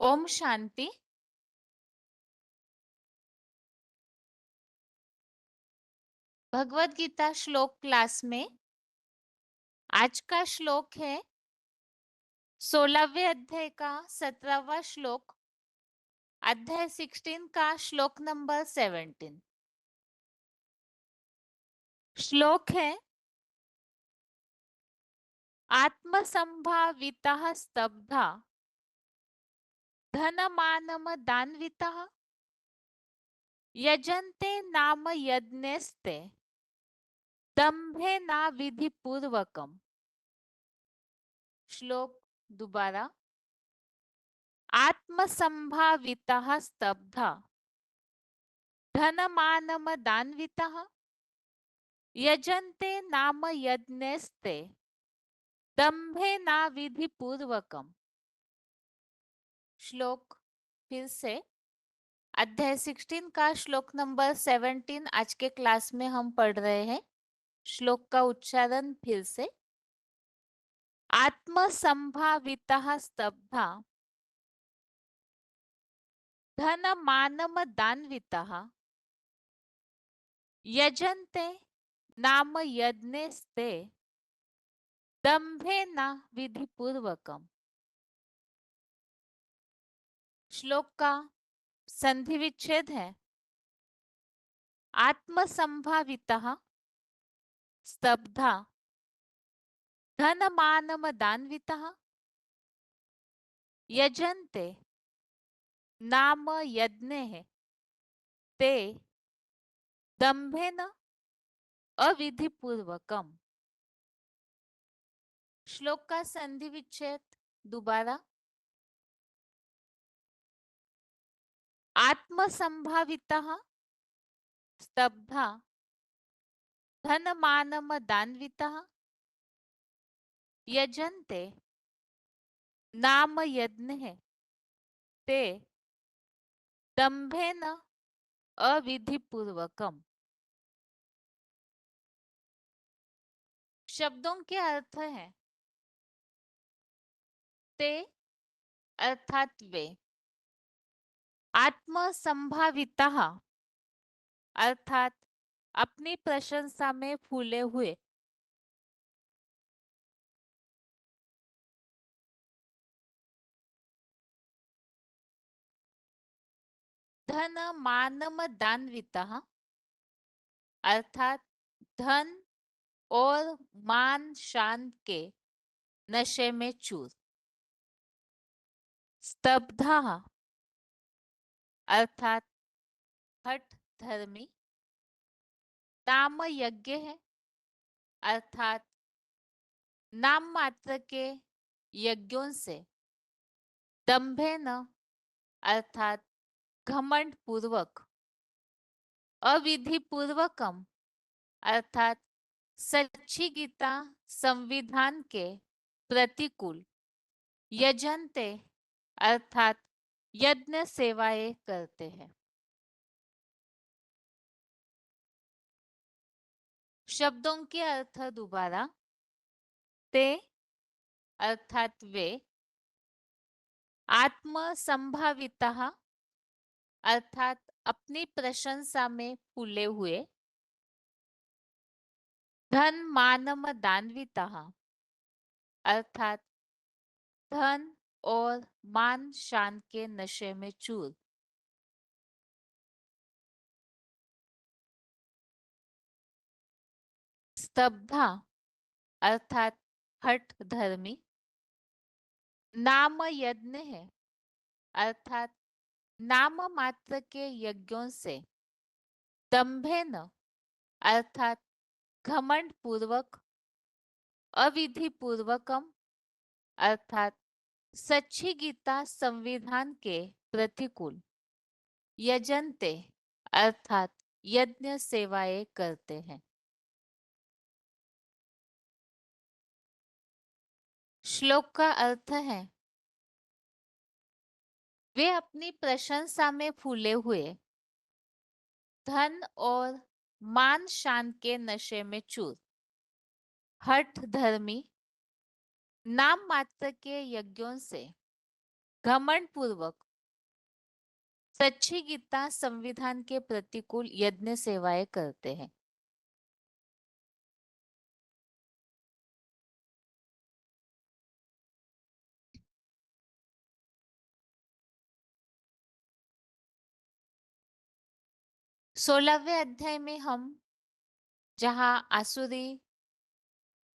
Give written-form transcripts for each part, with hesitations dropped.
ओम शांति। भगवत गीता श्लोक क्लास में आज का श्लोक है 16वें अध्याय का 17वां श्लोक, अध्याय 16 का श्लोक नंबर 17। श्लोक है आत्मसंभावितः स्तब्धा धनमानम दान्वितः यजन्ते नाम यज्ञस्ते दंभेन विधिपूर्वकम्। श्लोक दोबारा। आत्मसंभावितः स्तब्धा धनमानमदान्वितः यजन्ते नाम यज्ञस्ते दंभेन विधिपूर्वकम्। श्लोक फिर से। अध्याय 16 का श्लोक नंबर 17 आज के क्लास में हम पढ़ रहे हैं। श्लोक का उच्चारण फिर से। आत्मसंभावितः स्तब्धा धनमानमदान्वितः यजन्ते नाम यज्ञस्ते दंभेन विधिपूर्वकम्। श्लोक का संधि विच्छेद है आत्मसंभावितः स्तब्धा धनमानमदान्वितः यजन्ते नाम यज्ञेः ते दंभेन अविधिपूर्वकम्। श्लोक का संधि विच्छेद दोबारा। आत्मसंभावितः स्तब्धा धनमानमदान्वितः यजन्ते नाम यज्ञेः ते दंभेन अविधिपूर्वकम्। शब्दों के अर्थ हैं ते अर्थात वे, आत्मसंभावितः अर्थात अपनी प्रशंसा में फूले हुए, धन मानम दान्वितः अर्थात धन और मान शान के नशे में चूर। स्तब्धा अर्थात हठ धर्मी। नाम यज्ञ है अर्थात नाम मात्र के यज्ञों से। दंभेन अर्थात घमंड पूर्वक। अविधि पूर्वकम अर्थात सच्ची गीता संविधान के प्रतिकूल। यजन्ते अर्थात यज्ञ सेवाएं करते हैं। शब्दों के अर्थ दोबारा। ते अर्थात वे, आत्मसंभावितः अर्थात अपनी प्रशंसा में फूले हुए। धन मानम दान्वितः अर्थात धन और मान शान के नशे में चूर। स्तब्धा अर्थात हठ धर्मी। नाम यज्ञ है अर्थात नाम मात्र के यज्ञों से। दंभेन अर्थात घमंड पूर्वक। अविधि पूर्वकम अर्थात सच्ची गीता संविधान के प्रतिकूल। यजन्ते अर्थात यज्ञ सेवाएं करते हैं। श्लोक का अर्थ है वे अपनी प्रशंसा में फूले हुए, धन और मान शान के नशे में चूर। हठ धर्मी। नाम मात्र के यज्ञों से घमंड पूर्वक सच्ची गीता संविधान के प्रतिकूल यज्ञ सेवाएं करते हैं। सोलहवें अध्याय में हम जहां आसुरी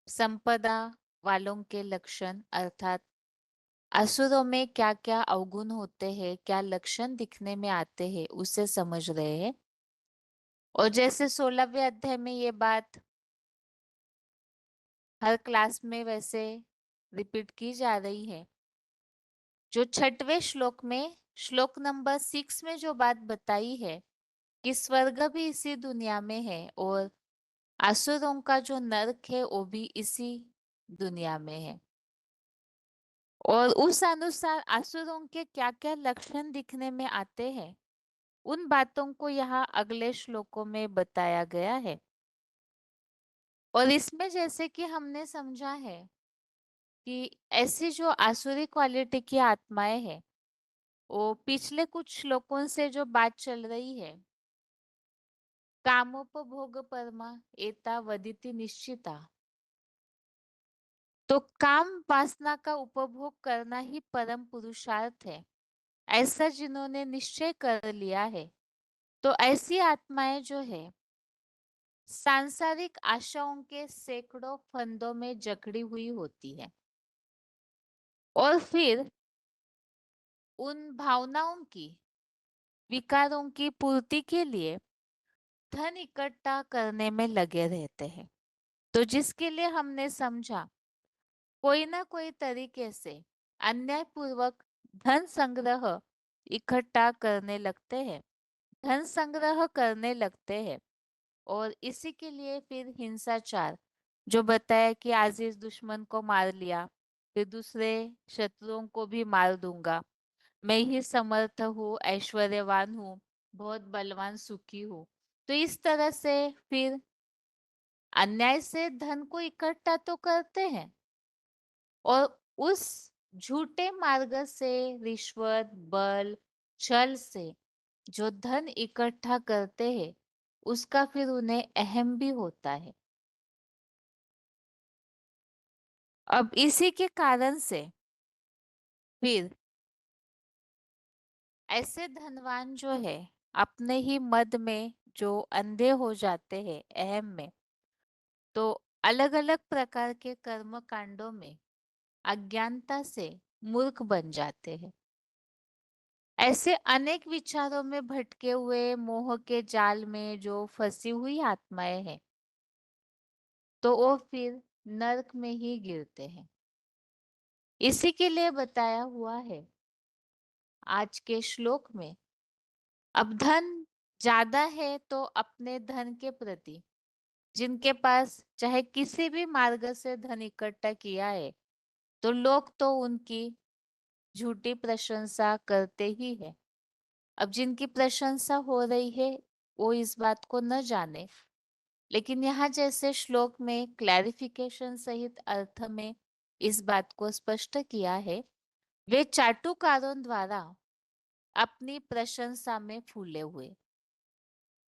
संपदा वालों के लक्षण अर्थात असुरों में क्या क्या अवगुण होते हैं, क्या लक्षण दिखने में आते हैं, उसे समझ रहे हैं। और जैसे 16वें अध्याय में ये बात हर क्लास में वैसे रिपीट की जा रही है, जो छठवें श्लोक में श्लोक नंबर 6 में जो बात बताई है कि स्वर्ग भी इसी दुनिया में है और असुरों का जो नरक है वो भी इसी दुनिया में है। और उस अनुसार असुरों के क्या क्या लक्षण दिखने में आते हैं, उन बातों को यहाँ अगले श्लोकों में बताया गया है। और इसमें जैसे कि हमने समझा है कि ऐसी जो आसुरी क्वालिटी की आत्माएं हैं, वो पिछले कुछ श्लोकों से जो बात चल रही है, कामोपभोग परमा एता वदिति निश्चिता, तो काम वासना का उपभोग करना ही परम पुरुषार्थ है, ऐसा जिन्होंने निश्चय कर लिया है, तो ऐसी आत्माएं जो है सांसारिक आशाओं के सैकड़ों फंदों में जकड़ी हुई होती है और फिर उन भावनाओं की, विकारों की पूर्ति के लिए धन इकट्ठा करने में लगे रहते हैं। तो जिसके लिए हमने समझा कोई ना कोई तरीके से अन्यायपूर्वक धन संग्रह इकट्ठा करने लगते हैं, धन संग्रह करने लगते हैं। और इसी के लिए फिर हिंसाचार, जो बताया कि आज इस दुश्मन को मार लिया, फिर दूसरे शत्रुओं को भी मार दूंगा, मैं ही समर्थ हूँ, ऐश्वर्यवान हूँ, बहुत बलवान सुखी हूँ। तो इस तरह से फिर अन्याय से धन को इकट्ठा तो करते हैं और उस झूठे मार्ग से, रिश्वत, बल, छल से जो धन इकट्ठा करते हैं, उसका फिर उन्हें अहम भी होता है। अब इसी के कारण से फिर ऐसे धनवान जो है अपने ही मद में जो अंधे हो जाते हैं अहम में, तो अलग अलग प्रकार के कर्म कांडों में अज्ञानता से मूर्ख बन जाते हैं। ऐसे अनेक विचारों में भटके हुए मोह के जाल में जो फंसी हुई आत्माएं हैं, तो वो फिर नरक में ही गिरते हैं। इसी के लिए बताया हुआ है आज के श्लोक में, अब धन ज्यादा है तो अपने धन के प्रति, जिनके पास चाहे किसी भी मार्ग से धन इकट्ठा किया है, तो लोग तो उनकी झूठी प्रशंसा करते ही है। अब जिनकी प्रशंसा हो रही है वो इस बात को न जाने, लेकिन यहाँ जैसे श्लोक में क्लैरिफिकेशन सहित अर्थ में इस बात को स्पष्ट किया है, वे चाटुकारों द्वारा अपनी प्रशंसा में फूले हुए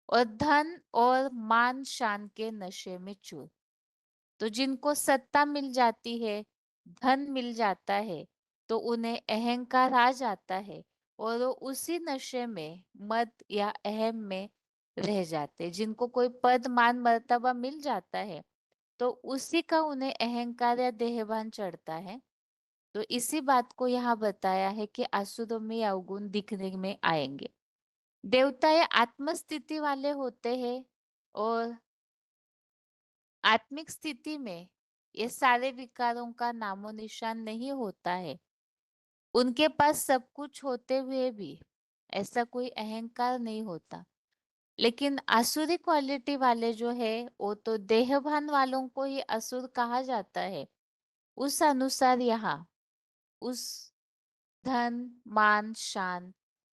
और धन और मान शान के नशे में चूर। तो जिनको सत्ता मिल जाती है, धन मिल जाता है, तो उन्हें अहंकार आ जाता है और वो उसी नशे में, मद या अहम में रह जाते। जिनको कोई पद मान मर्तबा मिल जाता है, तो उसी का उन्हें अहंकार या देहभान चढ़ता है। तो इसी बात को यहाँ बताया है कि आसुरों में ये अवगुण दिखने में आएंगे। देवता ये आत्मस्थिति वाले होते हैं और आत्मिक स्थिति में ये सारे विकारों का नामो निशान नहीं होता है। उनके पास सब कुछ होते हुए भी ऐसा कोई अहंकार नहीं होता। लेकिन आसुरी क्वालिटी वाले जो है वो तो देहभान वालों को ही असुर कहा जाता है। उस अनुसार यहाँ उस धन, मान, शान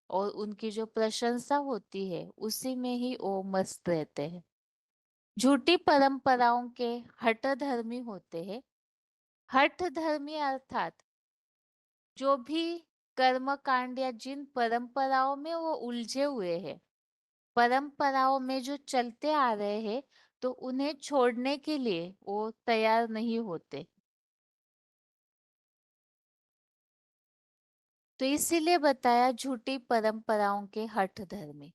और उनकी जो प्रशंसा होती है उसी में ही वो मस्त रहते हैं। झूठी परंपराओं के हठ धर्मी होते हैं। हठ धर्मी अर्थात जो भी कर्म कांड या जिन परंपराओं में वो उलझे हुए हैं, परंपराओं में जो चलते आ रहे हैं, तो उन्हें छोड़ने के लिए वो तैयार नहीं होते। तो इसीलिए बताया झूठी परंपराओं के हठ धर्मी।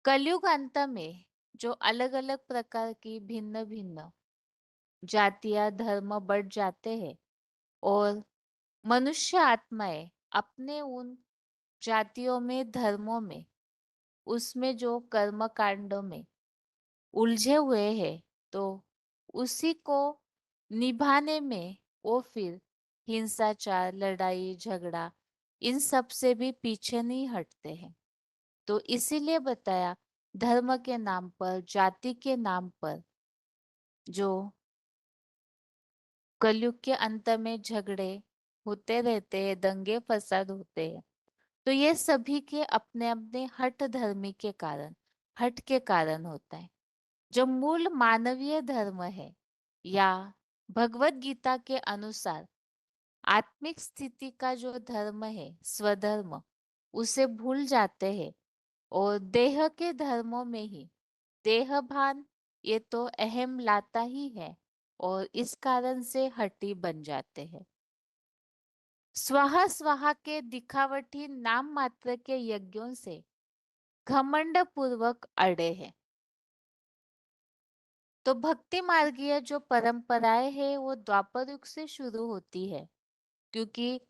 कलयुग अंत में जो अलग अलग प्रकार की भिन्न भिन्न जातियां धर्म बढ़ जाते हैं, और मनुष्य आत्माएं अपने उन जातियों में, धर्मों में, उसमें जो कर्म कांडों में उलझे हुए हैं, तो उसी को निभाने में वो फिर हिंसाचार, लड़ाई झगड़ा, इन सब से भी पीछे नहीं हटते हैं। तो इसीलिए बताया, धर्म के नाम पर, जाति के नाम पर जो कलयुग के अंत में झगड़े होते रहते हैं, दंगे फसाद होते हैं, तो ये सभी के अपने अपने हठ धर्मी के कारण, हठ के कारण होता है। जो मूल मानवीय धर्म है, या भगवत गीता के अनुसार आत्मिक स्थिति का जो धर्म है, स्वधर्म, उसे भूल जाते हैं, और देह के धर्मों में ही देह भान, ये तो अहम लाता ही है, और इस कारण से हठी बन जाते हैं। स्वाहा स्वाहा के दिखावटी नाम मात्र के यज्ञों से घमंड पूर्वक अड़े हैं। तो भक्ति मार्गीय जो परंपराएं है, वो द्वापर युग से शुरू होती है, क्योंकि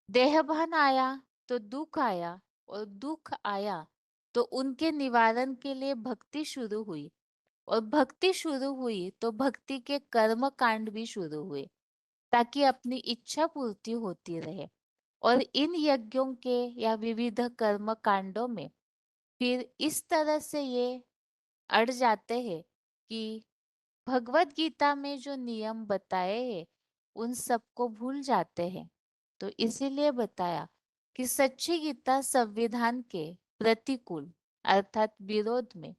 देहभान आया तो दुख आया, और दुख आया तो उनके निवारण के लिए भक्ति शुरू हुई, और भक्ति शुरू हुई तो भक्ति के कर्म कांड भी शुरू हुए, ताकि अपनी इच्छा पूर्ति होती रहे। और इन यज्ञों के या विविध कर्म कांडों में फिर इस तरह से ये अड़ जाते हैं कि भगवत गीता में जो नियम बताए हैं, उन सबको भूल जाते हैं। तो इसीलिए बताया कि सच्ची गीता संविधान के प्रतिकूल, अर्थात विरोध में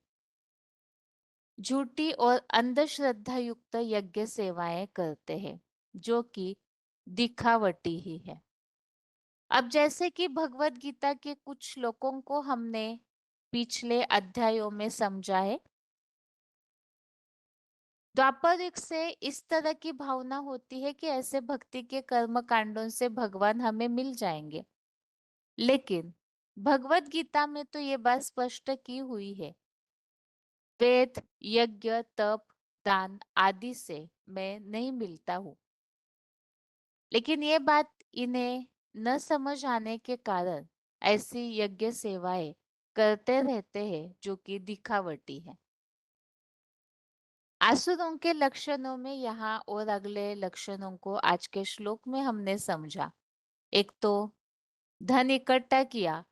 झूठी और अंधश्रद्धा युक्त यज्ञ सेवाएं करते हैं, जो कि दिखावटी ही है। अब जैसे कि भगवत गीता के कुछ श्लोकों को हमने पिछले अध्यायों में समझा है, द्वापर युग से इस तरह की भावना होती है कि ऐसे भक्ति के कर्म कांडों से भगवान हमें मिल जाएंगे। लेकिन भगवत गीता में तो ये बात स्पष्ट की हुई है, वेद, यज्ञ, तप, दान आदि से मैं नहीं मिलता हूँ। लेकिन ये बात इन्हें न समझ आने के कारण ऐसी यज्ञ सेवाएं करते रहते हैं, जो कि दिखावटी है। आसुरों के लक्षणों में यहाँ और अगले लक्षणों को आज के श्लोक में हमने समझा। एक तो धन इकट्ठा किया,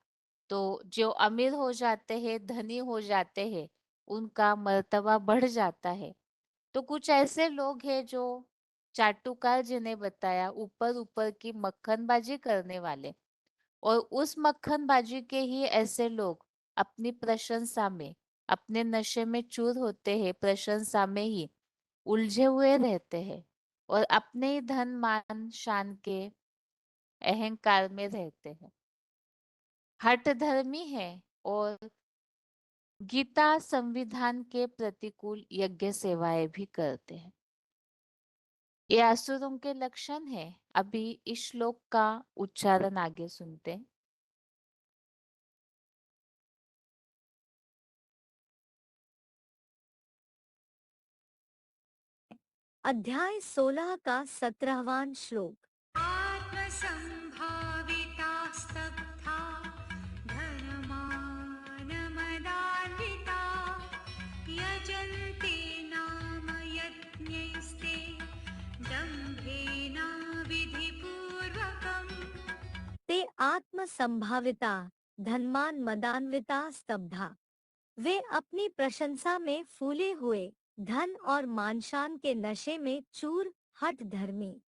तो जो अमीर हो जाते हैं, धनी हो जाते हैं, उनका मर्तबा बढ़ जाता है। तो कुछ ऐसे लोग हैं जो चाटुकार, जिन्हें बताया ऊपर ऊपर की मक्खनबाजी करने वाले, और उस मक्खनबाजी के ही ऐसे लोग अपनी प्रशंसा में, अपने नशे में चूर होते हैं, प्रशंसा में ही उलझे हुए रहते हैं, और अपने ही धन मान शान के अहंकार में रहते हैं, हठ धर्मी है, और गीता संविधान के प्रतिकूल यज्ञ सेवाएं भी करते हैं। ये असुरों के लक्षण है। अभी इस श्लोक का उच्चारण आगे सुनते हैं। अध्याय 16 का 17वां श्लोक। आत्मसम्भाविता स्तब्धा धर्मानमदान्विता यजन्ते नाम यज्ञैस्ते दम्भेन विधिपूर्वकम्। ते आत्म संभाविता धनमान मदान्विता स्तब्धा, वे अपनी प्रशंसा में फूले हुए, धन और मानशान के नशे में चूर, हठ धर्मी,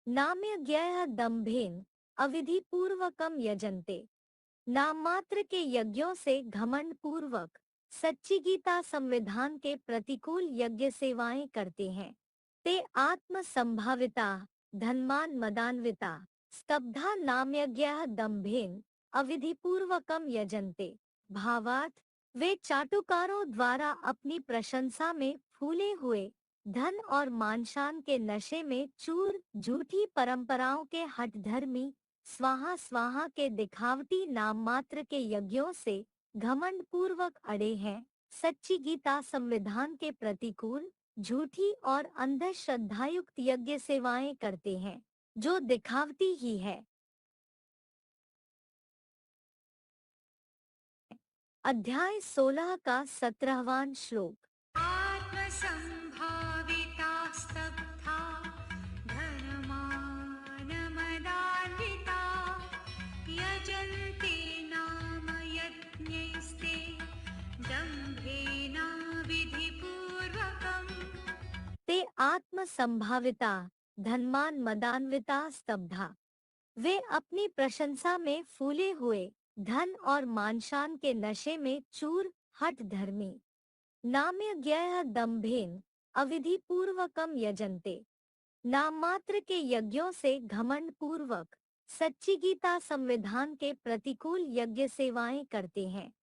नाम्य दम्भेन अविधि पूर्वकम यजन्ते, नाम मात्र के यज्ञों से घमंड पूर्वक सच्ची गीता संविधान के प्रतिकूल यज्ञ सेवाएं करते हैं। ते आत्म संभाविता धनमान मदान्विता, स्तब्धा नाम्यज्ञः दम्भेन अविधिपूर्वकम यजन्ते। भावार्थ, वे चाटुकारों द्वारा अपनी प्रशंसा में फूले हुए धन और मानशान के नशे में चूर, झूठी परंपराओं के हठधर्मी, स्वाहा स्वाहा के दिखावटी नाम मात्र के यज्ञों से घमंड पूर्वक अड़े हैं। सच्ची गीता संविधान के प्रतिकूल, झूठी और अंधश्रद्धायुक्त यज्ञ सेवाएं करते हैं, जो दिखावटी ही है। अध्याय 16 का 17वां श्लोक। आत्मसम्भावितास्तब्धा धनमानमदान्विता यजन्ते नाम यज्ञैस्ते दम्भेनाविधिपूर्वकम्। ते आत्म संभाविता धनमान मदान्विता स्तब्धा। वे अपनी प्रशंसा में फूले हुए धन और मानशान के नशे में चूर, हठ धर्मी, नाम्यज्ञः दम्भेन अविधि पूर्वकम यजन्ते। नाम मात्र के यज्ञों से घमंड पूर्वक सच्ची गीता संविधान के प्रतिकूल यज्ञ सेवाएं करते हैं।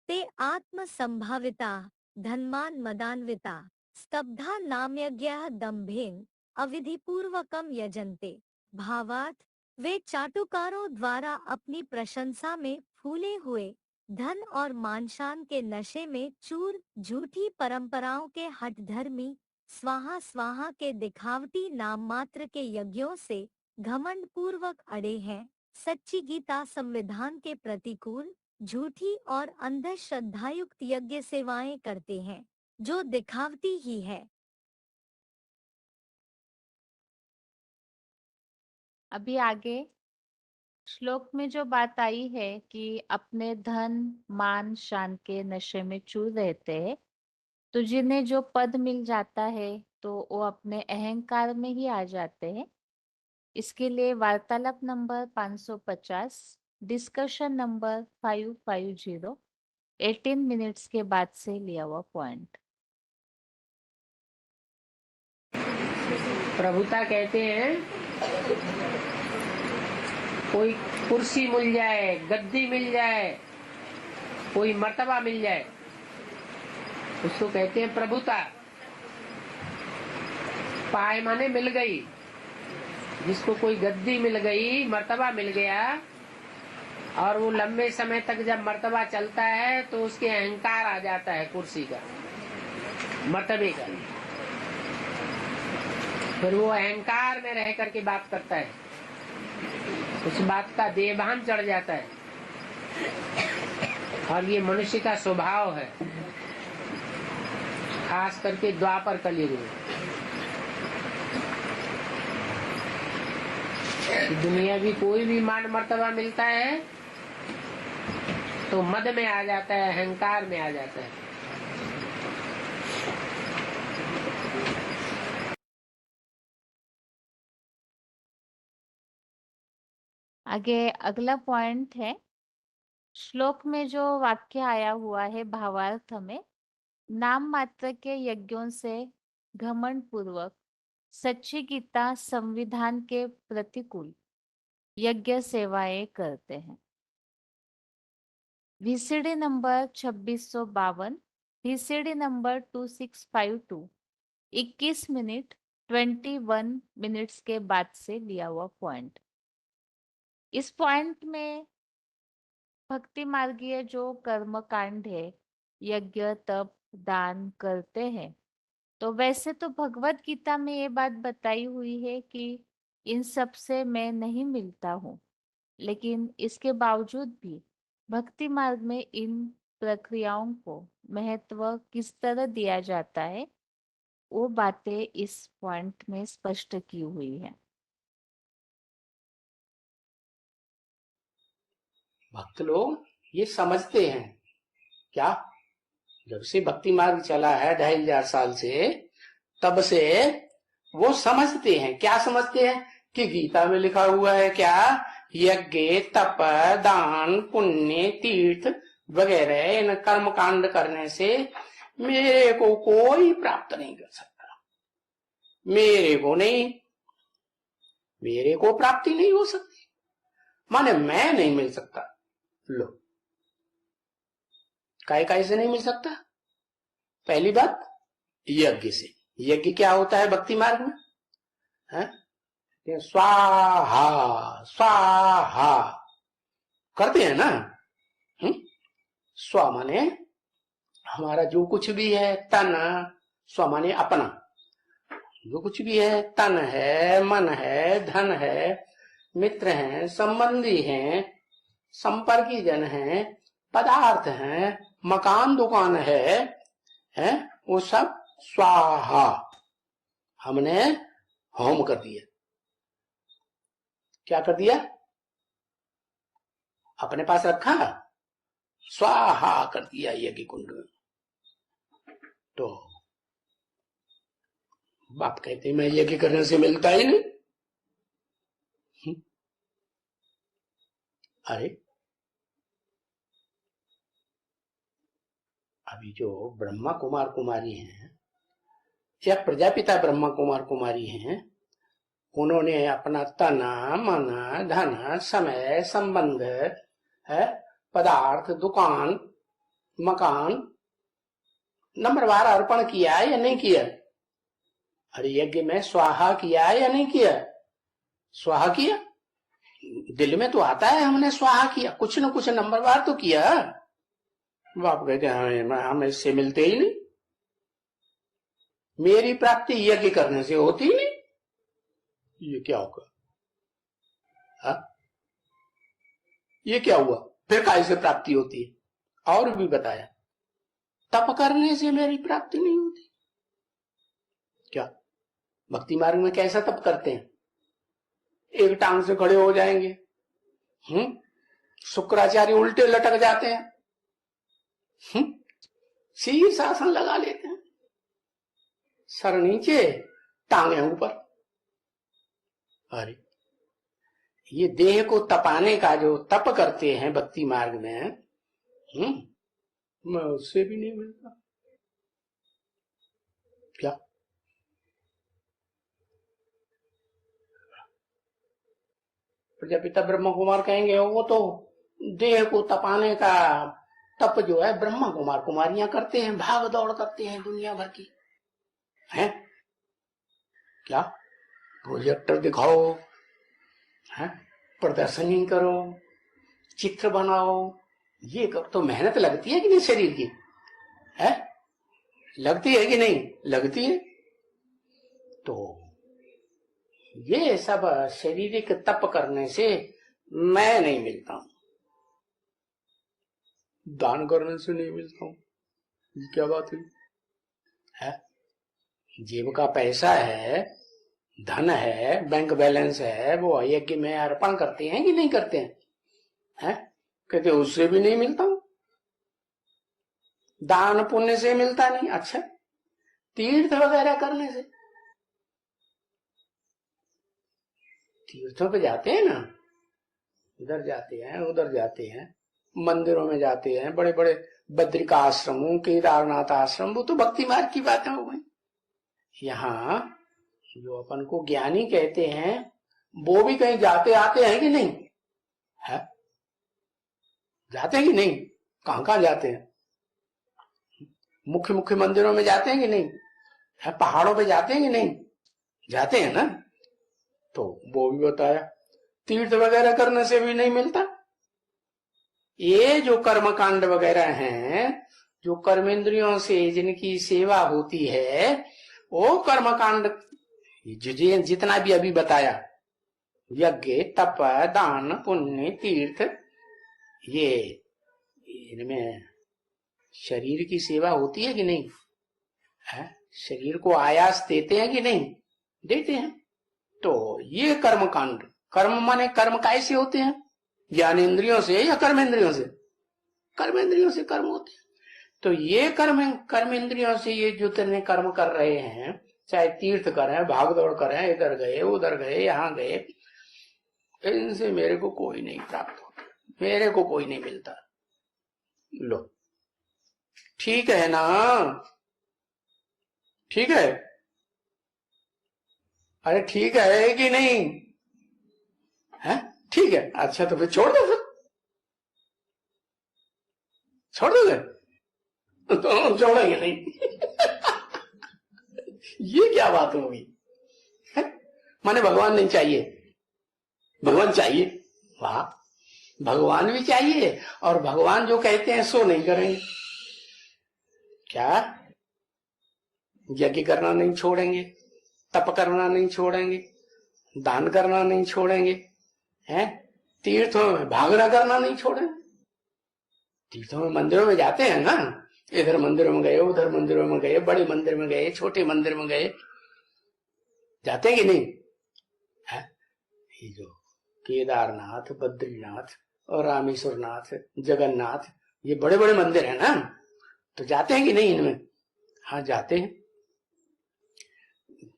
ते आत्म संभाविता धनमान मदान्विता स्तब्धा नाम्यज्ञः दम्भेन अविधि पूर्वकम यजन्ते। भावार्थ, वे चाटुकारों द्वारा अपनी प्रशंसा में फूले हुए धन और मानशान के नशे में चूर, झूठी परंपराओं के हठधर्मी, स्वाहा स्वाहा के दिखावटी नाम मात्र के यज्ञों से घमंड पूर्वक अड़े हैं। सच्ची गीता संविधान के प्रतिकूल, झूठी और अंधश्रद्धायुक्त यज्ञ सेवाएं करते हैं, जो दिखावटी ही है। अभी आगे श्लोक में जो बात आई है कि अपने धन मान शान के नशे में चूर रहते हैं, तो जिन्हें जो पद मिल जाता है तो वो अपने अहंकार में ही आ जाते हैं। इसके लिए वार्तालाप नंबर 550, डिस्कशन नंबर 550, 18 मिनट्स के बाद से लिया हुआ पॉइंट। प्रभुता कहते हैं कोई कुर्सी मिल जाए, गद्दी मिल जाए, कोई मर्तबा मिल जाए, उसको कहते हैं प्रभुता। पाए माने मिल गई, जिसको कोई गद्दी मिल गई, मर्तबा मिल गया, और वो लंबे समय तक जब मर्तबा चलता है तो उसके अहंकार आ जाता है कुर्सी का, मर्तबे का। फिर वो अहंकार में रह करके बात करता है, उस बात का देहभान चढ़ जाता है, और ये मनुष्य का स्वभाव है, खास करके द्वापर कलयुग में। दुनिया भी कोई भी मान मर्तबा मिलता है तो मद में आ जाता है, अहंकार में आ जाता है। आगे अगला पॉइंट है, श्लोक में जो वाक्य आया हुआ है भावार्थ में, नाम मात्र के यज्ञों से घमंड पूर्वक सच्ची गीता संविधान के प्रतिकूल यज्ञ सेवाएं करते हैं। VCD number 2652, VCD number 2652, 21 minute 21 minutes के बाद से लिया हुआ पॉइंट। इस पॉइंट में भक्ति मार्गीय जो कर्म कांड है, यज्ञ तप दान करते हैं, तो वैसे तो भगवत गीता में ये बात बताई हुई है कि इन सब से मैं नहीं मिलता हूँ, लेकिन इसके बावजूद भी भक्ति मार्ग में इन प्रक्रियाओं को महत्व किस तरह दिया जाता है, वो बातें इस पॉइंट में स्पष्ट की हुई है। भक्त लोग ये समझते हैं क्या, जब से भक्ति मार्ग चला है 2500 साल से, तब से वो समझते हैं। क्या समझते हैं कि गीता में लिखा हुआ है क्या, यज्ञ तप दान पुण्य तीर्थ वगैरह इन कर्म कांड करने से मेरे को कोई प्राप्त नहीं कर सकता, मेरे को प्राप्ति नहीं हो सकती। माने मैं नहीं मिल सकता। लो, काय से नहीं मिल सकता? पहली बात, यज्ञ से। यज्ञ क्या होता है भक्ति मार्ग में? है? स्वाहा स्वाहा करते हैं ना। स्व माने हमारा जो कुछ भी है, तन, स्व माने अपना, जो कुछ भी है, तन है, मन है, धन है, मित्र हैं, संबंधी हैं, संपर्की जन हैं, पदार्थ हैं, मकान दुकान है, वो सब स्वाहा हमने होम कर दिया। क्या कर दिया? अपने पास रखा, स्वाहा कर दिया यज्ञ कुंड में। तो बाप कहते मैं यज्ञ करने से मिलता ही नहीं। अरे अभी जो ब्रह्मा कुमार कुमारी हैं या प्रजापिता ब्रह्मा कुमार कुमारी हैं, उन्होंने अपना तन, मन, धन, समय, संबंध है, पदार्थ, दुकान, मकान नंबरवार अर्पण किया है या नहीं किया? अरे यज्ञ में स्वाहा किया है या नहीं किया? स्वाहा किया। दिल में तो आता है हमने स्वाहा किया, कुछ न कुछ नंबरवार तो किया। बाप कहते हैं हम इससे मिलते ही नहीं, मेरी प्राप्ति यज्ञ करने से होती ही नहीं। ये क्या होगा? ये क्या हुआ? फिर काय से प्राप्ति होती है? और भी बताया, तप करने से मेरी प्राप्ति नहीं होती। क्या भक्ति मार्ग में कैसा तप करते हैं? एक टांग से खड़े हो जाएंगे, शुक्राचार्य उल्टे लटक जाते हैं, शीर्षासन लगा लेते हैं, सर नीचे टांगे ऊपर। अरे ये देह को तपाने का जो तप करते हैं भक्ति मार्ग में, मैं उससे भी नहीं मिलता। क्या प्रजापिता ब्रह्मा कुमार कहेंगे वो तो देह को तपाने का तप जो है ब्रह्मा कुमार कुमारियां करते हैं, भाग दौड़ करते हैं दुनिया भर की। है क्या? प्रोजेक्टर दिखाओ, है प्रदर्शनी करो, चित्र बनाओ, ये करो। तो मेहनत लगती है कि नहीं शरीर की? है लगती है कि नहीं? लगती है। तो ये सब शारीरिक तप करने से मैं नहीं मिलता हूं, दान करने से नहीं मिलता हूं। ये क्या बात है? जेब का पैसा है, धन है, बैंक बैलेंस है, वो यज्ञ में अर्पण करते हैं कि नहीं करते हैं? कहते उससे भी नहीं मिलता हूं, दान पुण्य से मिलता नहीं। अच्छा, तीर्थ वगैरह करने से? तीर्थों पे जाते हैं ना, इधर जाते हैं, उधर जाते हैं, मंदिरों में जाते हैं, बड़े बड़े बद्रिका आश्रमों, केदारनाथ आश्रम, वो तो भक्ति मार्ग की बातें हो गई। यहाँ जो अपन को ज्ञानी कहते हैं वो भी कहीं जाते आते हैं कि नहीं? है जाते हैं कि नहीं? कहां कहां जाते हैं? मुख्य मुख्य मंदिरों में जाते हैं कि नहीं? है पहाड़ों पे जाते हैं कि नहीं? जाते हैं ना। तो वो भी बताया, तीर्थ वगैरह करने से भी नहीं मिलता। ये जो कर्मकांड वगैरह हैं, जो कर्मेंद्रियों से जिनकी सेवा होती है, वो कर्मकांड जितना भी अभी बताया, यज्ञ, तप, दान, पुण्य, तीर्थ, ये इनमें शरीर की सेवा होती है कि नहीं? है शरीर को आयास देते हैं कि नहीं? देते हैं। तो ये कर्मकांड, कर्म माने कर्म कैसे होते हैं? ज्ञानेन्द्रियों से या कर्मेंद्रियों से? कर्मेंद्रियों से कर्म होते हैं। तो ये कर्मेंद्रियों से ये जो तेरे कर्म कर रहे हैं, चाहे तीर्थ करें, भाग दौड़ करें, इधर गए उधर गए यहां गए, इनसे मेरे को कोई नहीं प्राप्त होता, मेरे को कोई नहीं मिलता। लो ठीक है ना? ठीक है? अरे ठीक है कि नहीं? है ठीक है, अच्छा तो फिर छोड़ दो, फिर छोड़ दोगे? तो छोड़ेंगे नहीं। ये क्या बात होगी? माने भगवान नहीं चाहिए, भगवान चाहिए। वाह, भगवान भी चाहिए और भगवान जो कहते हैं सो नहीं करेंगे। क्या? यज्ञ करना नहीं छोड़ेंगे, तप करना नहीं छोड़ेंगे, दान करना नहीं छोड़ेंगे, हैं? तीर्थों में भागना करना नहीं छोड़ेंगे। तीर्थों में, मंदिरों में जाते हैं ना, इधर मंदिरों में गए, उधर मंदिरों में गए, बड़े मंदिर में गए, छोटे मंदिर में गए, जाते हैं कि नहीं? है? ये जो केदारनाथ, बद्रीनाथ और रामेश्वरनाथ, जगन्नाथ, ये बड़े बड़े मंदिर है ना, तो जाते हैं कि नहीं इनमें? हाँ जाते हैं।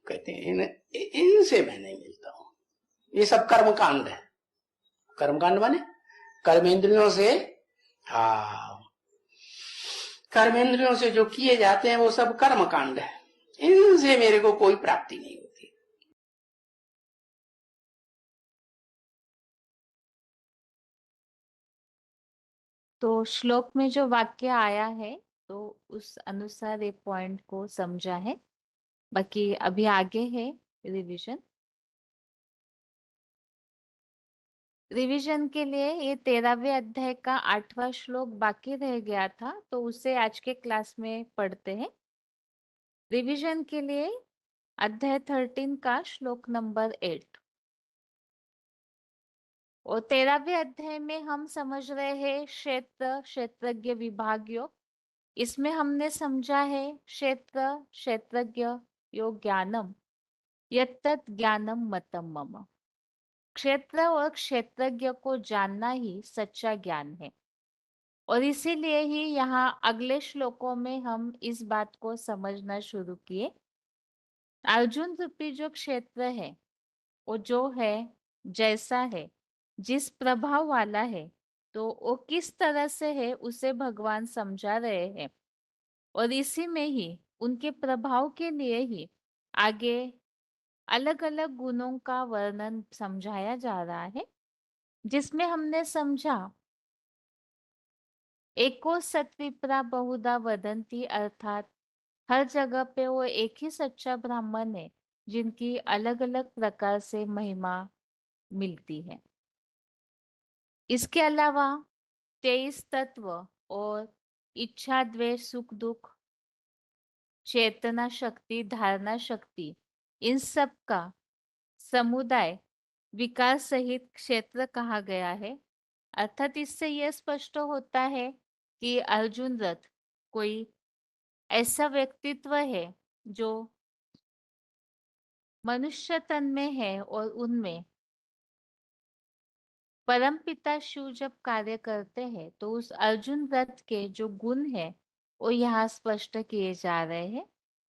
कहते हैं इनसे मैं नहीं मिलता हूं, ये सब कर्म कांड है। कर्म कांड माने कर्मेंद्रियों से, हाँ, कर्मेंद्रियों से जो किए जाते हैं वो सब कर्म कांड है, इनसे मेरे को कोई प्राप्ति नहीं होती। तो श्लोक में जो वाक्य आया है तो उस अनुसार एक पॉइंट को समझा है। बाकी अभी आगे है रिवीजन। रिवीजन के लिए ये 13वें अध्याय का 8वां श्लोक बाकी रह गया था, तो उसे आज के क्लास में पढ़ते हैं। रिवीजन के लिए अध्याय 13 का श्लोक नंबर 8 और 13वें अध्याय में हम समझ रहे हैं क्षेत्र क्षेत्रज्ञ विभाग योग। इसमें हमने समझा है क्षेत्र क्षेत्रज्ञ यो ज्ञानम यत्तत् ज्ञानम मतम मम। क्षेत्र और क्षेत्रज्ञ को जानना ही सच्चा ज्ञान है और इसीलिए ही यहाँ अगले श्लोकों में हम इस बात को समझना शुरू किए। अर्जुन रूपी जो क्षेत्र है वो जो है, जैसा है, जिस प्रभाव वाला है, तो वो किस तरह से है उसे भगवान समझा रहे हैं और इसी में ही उनके प्रभाव के लिए ही आगे अलग अलग गुणों का वर्णन समझाया जा रहा है, जिसमें हमने समझा एको सत्विप्रा बहुधा वदंती, अर्थात हर जगह पे वो एक ही सच्चा ब्राह्मण है जिनकी अलग अलग प्रकार से महिमा मिलती है। इसके अलावा 23 तत्व और इच्छा द्वेष सुख दुख चेतना शक्ति धारणा शक्ति, इन सब का समुदाय विकार सहित क्षेत्र कहा गया है। अर्थात इससे यह स्पष्ट होता है कि अर्जुन रथ कोई ऐसा व्यक्तित्व है जो मनुष्य तन में है और उनमें परमपिता शिव जब कार्य करते हैं तो उस अर्जुन रथ के जो गुण है वो यहाँ स्पष्ट किए जा रहे हैं,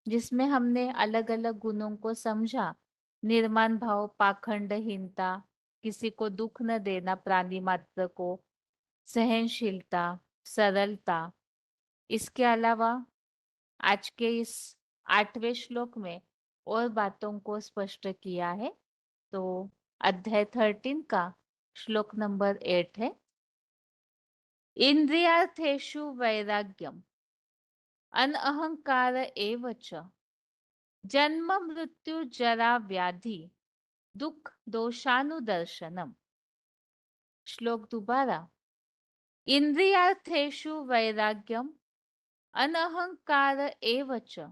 जिसमें हमने अलग अलग गुणों को समझा। निर्माण भाव, पाखंडहीनता, किसी को दुख न देना, प्राणी मात्र को, सहनशीलता, सरलता। इसके अलावा आज के इस 8वें श्लोक में और बातों को स्पष्ट किया है। तो अध्याय 13 का श्लोक नंबर 8 है, इंद्रियार्थेषु वैराग्यम अनअहंकार एव च जन्म मृत्यु जरा व्याधि दुख दोषानुदर्शनम। श्लोक दोबारा, इंद्रियार्थेषु वैराग्यम अनअहंकार एव च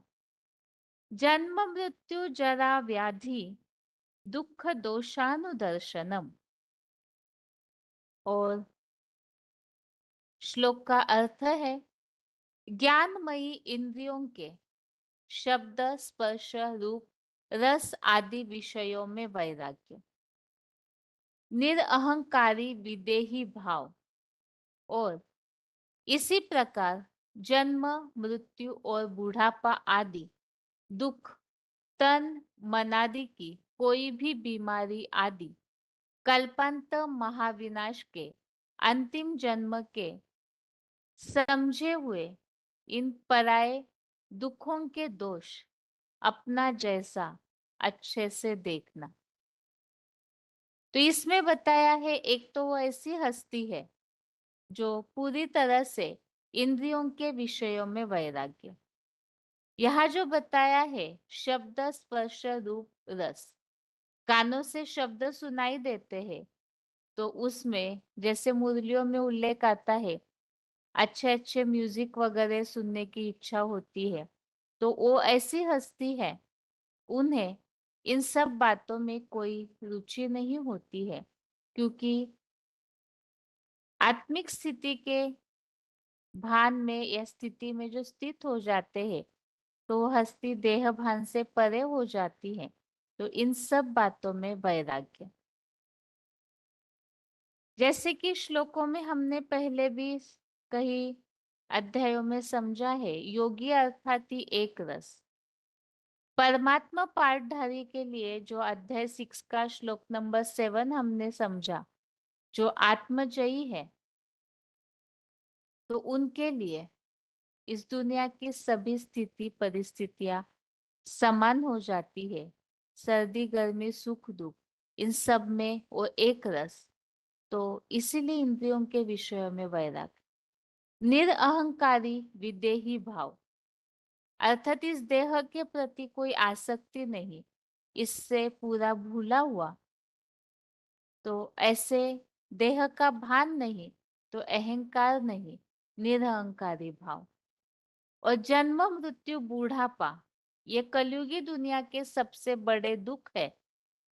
जन्म मृत्यु जरा व्याधि दुख दोषानुदर्शनम। और श्लोक का अर्थ है, ज्ञानमयी इंद्रियों के शब्द स्पर्श रूप रस आदि विषयों में वैराग्य, निरअहंकारी विदेही भाव और इसी प्रकार जन्म मृत्यु और बुढ़ापा आदि दुख, तन मनादि की कोई भी बीमारी आदि कल्पांत महाविनाश के अंतिम जन्म के समझे हुए इन पराये दुखों के दोष अपना जैसा अच्छे से देखना। तो इसमें बताया है, एक तो वो ऐसी हस्ती है जो पूरी तरह से इंद्रियों के विषयों में वैराग्य। यहाँ जो बताया है, शब्द स्पर्श रूप रस, कानों से शब्द सुनाई देते हैं, तो उसमें जैसे मुरलियों में उल्लेख आता है, अच्छे अच्छे म्यूजिक वगैरह सुनने की इच्छा होती है, तो वो ऐसी हस्ती है, उन्हें इन सब बातों में कोई रुचि नहीं होती है, क्योंकि आत्मिक स्थिति के भान में या स्थिति में जो स्थित हो जाते हैं, तो वो हस्ती देह भान से परे हो जाती है। तो इन सब बातों में वैराग्य, जैसे कि श्लोकों में हमने पहले भी कई अध्यायों में समझा है, योगी अर्थात ही एक रस। परमात्मा पाठधारी के लिए जो अध्याय 6 का श्लोक नंबर 7 हमने समझा, जो आत्मजयी है, तो उनके लिए इस दुनिया की सभी स्थिति परिस्थितियां समान हो जाती है। सर्दी गर्मी सुख दुख, इन सब में वो एक रस। तो इसीलिए इंद्रियों के विषयों में वैराग। निरअहंकारी विदेही भाव, अर्थात इस देह के प्रति कोई आसक्ति नहीं, इससे पूरा भूला हुआ। तो ऐसे देह का भान नहीं, तो अहंकार नहीं, निरअहंकारी भाव। और जन्म मृत्यु बूढ़ापा, ये कलयुगी दुनिया के सबसे बड़े दुख है।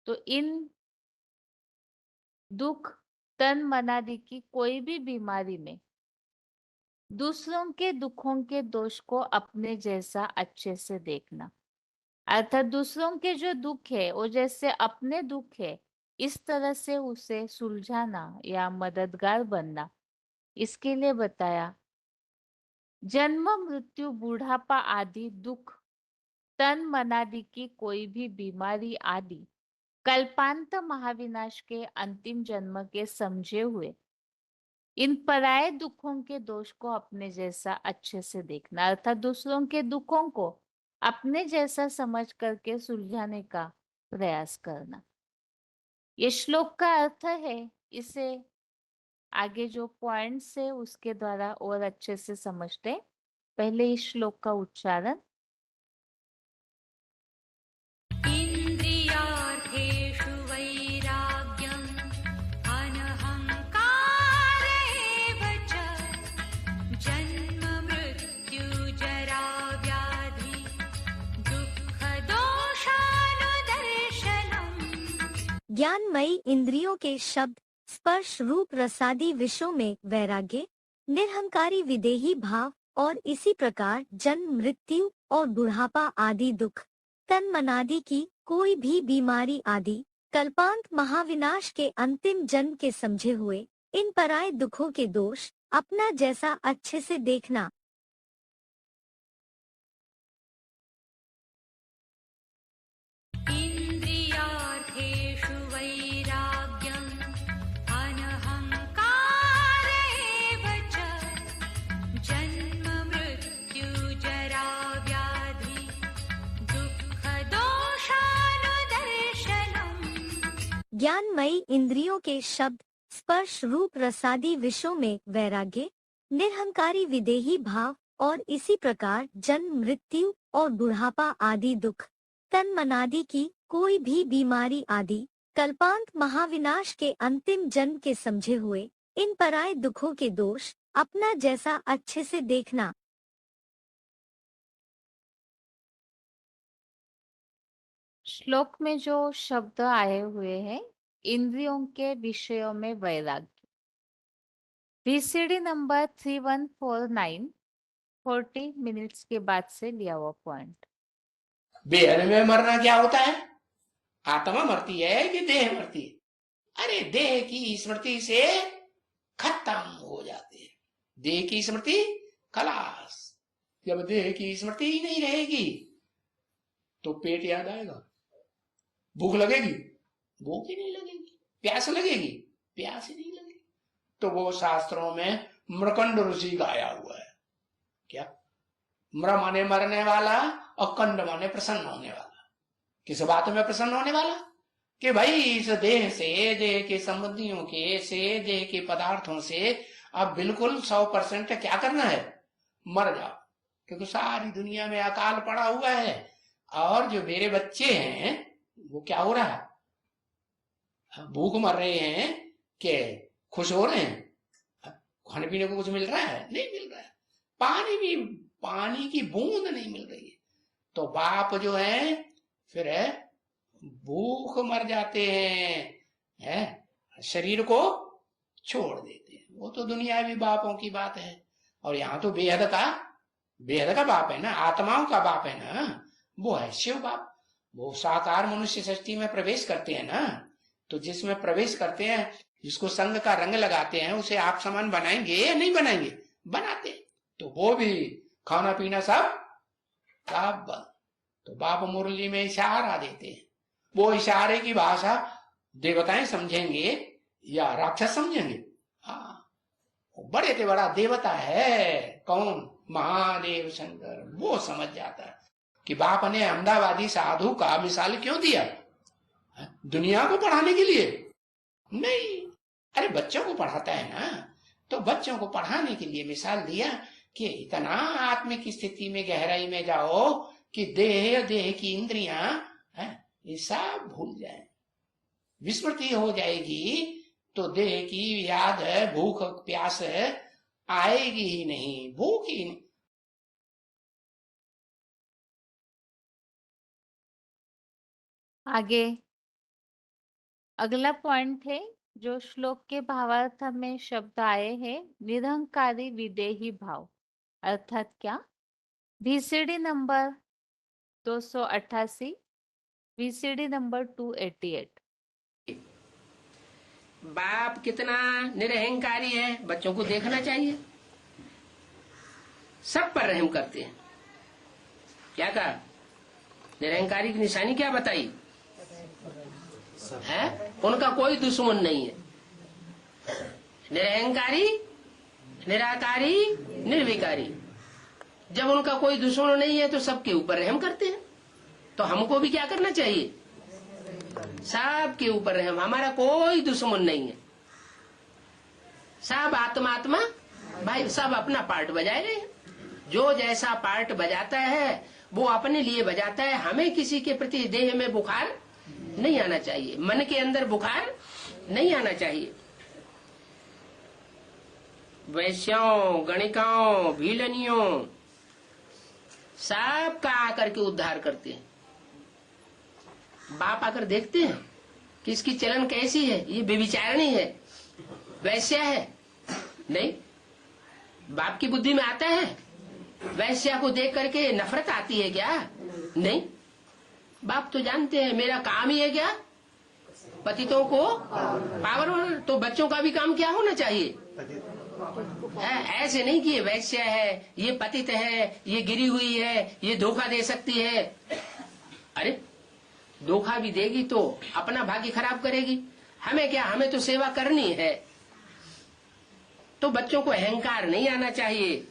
तो इन दुख तन मनादि की कोई भी बीमारी में दूसरों के दुखों के दोष को अपने जैसा अच्छे से देखना, अर्थात दूसरों के जो दुख है वो जैसे अपने दुख है, इस तरह से उसे सुलझाना या मददगार बनना। इसके लिए बताया, जन्म मृत्यु बूढ़ापा आदि दुख, तन मनादि की कोई भी बीमारी आदि कल्पांत महाविनाश के अंतिम जन्म के समझे हुए इन पराये दुखों के दोष को अपने जैसा अच्छे से देखना, अर्थात दूसरों के दुखों को अपने जैसा समझ करके सुलझाने का प्रयास करना। ये श्लोक का अर्थ है। इसे आगे जो पॉइंट्स है उसके द्वारा और अच्छे से समझते। पहले इस श्लोक का उच्चारण। इन्द्रियार्थेषु वैराग्यम् अनहङ्कार एव च जन्म मृत्यु जरा व्याधि दुःखदोषानुदर्शनम्। ज्ञानमयी इंद्रियों के शब्द स्पर्श रूप रसादि विषयों में वैराग्य, निरहंकारी विदेही भाव और इसी प्रकार जन्म मृत्यु और बुढ़ापा आदि दुख, तन मनादि की कोई भी बीमारी आदि कल्पांत महाविनाश के अंतिम जन्म के समझे हुए इन पराये दुखों के दोष अपना जैसा अच्छे से देखना। इन्द्रियार्थेषु वैराग्यम् अनहङ्कार एव च जन्म मृत्यु जरा व्याधि दुःखदोषानुदर्शनम्। ज्ञानमयी इंद्रियों के शब्द स्पर्श रूप रसादि विषयों में वैराग्य, निरहंकारी विदेही भाव और इसी प्रकार जन्म मृत्यु और बुढ़ापा आदि दुख, तन मनादि की कोई भी बीमारी आदि कल्पांत महाविनाश के अंतिम जन्म के समझे हुए इन पराये दुखों के दोष अपना जैसा अच्छे से देखना। श्लोक में जो शब्द आए हुए हैं, इंद्रियों के विषयों में वैराग्य, VCD नंबर 3149, 40 मिनट्स के बाद से लिया हुआ पॉइंट। बेहद में मरना क्या होता है? आत्मा मरती है कि देह मरती है? अरे देह की स्मृति से खत्म हो जाते हैं। देह की स्मृति खलास। जब देह की स्मृति ही नहीं रहेगी तो पेट याद आएगा, भूख लगेगी, भूख ही नहीं लगेगी, प्यास लगेगी, प्यास ही नहीं लगेगी। तो वो शास्त्रों में मृकंड ऋषि गाया हुआ है। क्या? म्र माने मरने वाला और कंड माने प्रसन्न होने वाला। किस बात में प्रसन्न होने वाला? कि भाई इस देह से, देह के संबंधियों के से, देह के पदार्थों से अब बिल्कुल 100% क्या करना है, मर जाओ, क्योंकि सारी दुनिया में अकाल पड़ा हुआ है। और जो मेरे बच्चे हैं वो क्या हो रहा है, भूख मर रहे हैं कि खुश हो रहे हैं? खाने पीने को कुछ मिल रहा है? नहीं मिल रहा है। पानी की बूंद नहीं मिल रही है। तो बाप जो है फिर भूख मर जाते हैं, शरीर को छोड़ देते हैं। वो तो दुनियावी बापों की बात है। और यहाँ तो बेहद का बाप है ना, आत्माओं का बाप है ना, वो है शिव बाप। वो साकार मनुष्य सृष्टि में प्रवेश करते हैं ना, तो जिसमें प्रवेश करते हैं, जिसको संग का रंग लगाते हैं, उसे आप समान बनाएंगे या नहीं बनाएंगे? बनाते। तो वो भी खाना पीना सब बंद। तो बाप मुरली में इशारा देते हैं। वो इशारे की भाषा देवताएं समझेंगे या राक्षस समझेंगे? हाँ, बड़े से बड़ा देवता है कौन? महादेव शंकर। वो समझ जाता है कि बाप ने अहमदाबादी साधु का मिसाल क्यों दिया? दुनिया को पढ़ाने के लिए नहीं, अरे बच्चों को पढ़ाता है ना, तो बच्चों को पढ़ाने के लिए मिसाल दिया कि इतना आत्मिक स्थिति में गहराई में जाओ कि देह की इंद्रियां ये सब भूल जाए, विस्मृति हो जाएगी। तो देह की याद है, भूख प्यास आएगी ही नहीं, भूख ही नहीं। आगे अगला पॉइंट है जो श्लोक के भावार्थ में शब्द आए हैं, निरहंकारी विदेही भाव। अर्थात क्या? VCD number 288, VCD number 288। बाप कितना निरहंकारी है, बच्चों को देखना चाहिए। सब पर रहम करते हैं। क्या कहा? निरहंकारी की निशानी क्या बताई है? उनका कोई दुश्मन नहीं है। निरहंकारी, निराकारी, निर्विकारी। जब उनका कोई दुश्मन नहीं है तो सबके ऊपर रहम करते हैं। तो हमको भी क्या करना चाहिए? सबके ऊपर रहम। हमारा कोई दुश्मन नहीं है, सब आत्मा भाई, सब अपना पार्ट बजाए रहे हैं। जो जैसा पार्ट बजाता है वो अपने लिए बजाता है। हमें किसी के प्रति देह में बुखार नहीं आना चाहिए, मन के अंदर बुखार नहीं आना चाहिए। वैश्यों, गणिकाओं, भीलनियों सब का आकर के उद्धार करते हैं। बाप आकर देखते हैं कि इसकी चलन कैसी है, ये व्यभिचारिणी है, वैश्या है? नहीं। बाप की बुद्धि में आता है वैश्या को देख करके नफरत आती है क्या? नहीं। बाप तो जानते हैं मेरा काम ही है क्या? पतितों को पावर होना। तो बच्चों का भी काम क्या होना चाहिए? ऐसे नहीं कि ये वैश्या है, ये पतित है, ये गिरी हुई है, ये धोखा दे सकती है। अरे धोखा भी देगी तो अपना भाग्य खराब करेगी। हमें क्या, हमें तो सेवा करनी है। तो बच्चों को अहंकार नहीं आना चाहिए।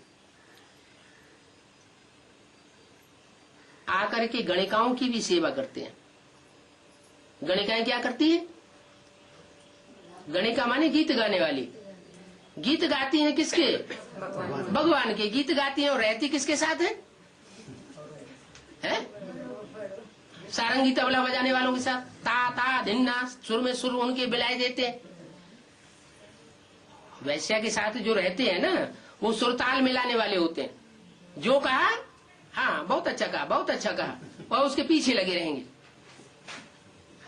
आकर के गणिकाओं की भी सेवा करते हैं। गणिकाएं क्या करती है? गणिका माने गीत गाने वाली। गीत गाती हैं किसके? भगवान के गीत गाती हैं। और रहती किसके साथ है? सारंगी तबला बजाने वालों के साथ। ता ता धिन्ना, सुर में सुर उनके बिलाए देते हैं। वैश्या के साथ जो रहते हैं ना, वो सुरताल मिलाने वाले होते हैं। जो कहा, हाँ बहुत अच्छा कहा, बहुत अच्छा कहा, और उसके पीछे लगे रहेंगे।